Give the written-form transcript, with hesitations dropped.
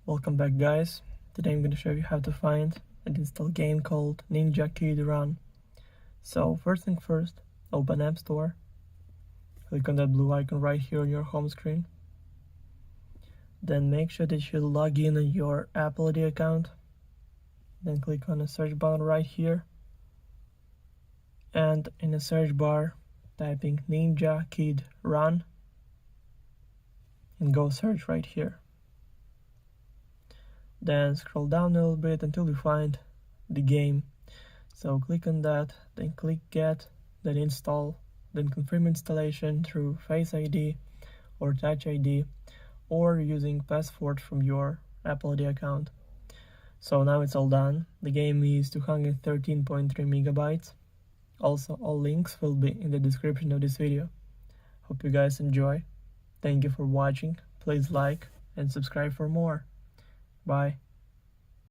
Welcome back, guys. Today I'm going to show you how to find and install a game called Ninja Kid Run. So first thing first, open App Store, click on that blue icon right here on your home screen. Then make sure that you log in on your Apple ID account. Then click on the search button right here, and in the search bar typing Ninja Kid Run and go search right here. Then scroll down a little bit until you find the game. So click on that, then click Get, then Install, then confirm installation through Face ID or Touch ID or using password from your Apple ID account. So now it's all done. The game is 213.3 megabytes. Also, all links will be in the description of this video. Hope you guys enjoy. Thank you for watching. Please like and subscribe for more. Bye.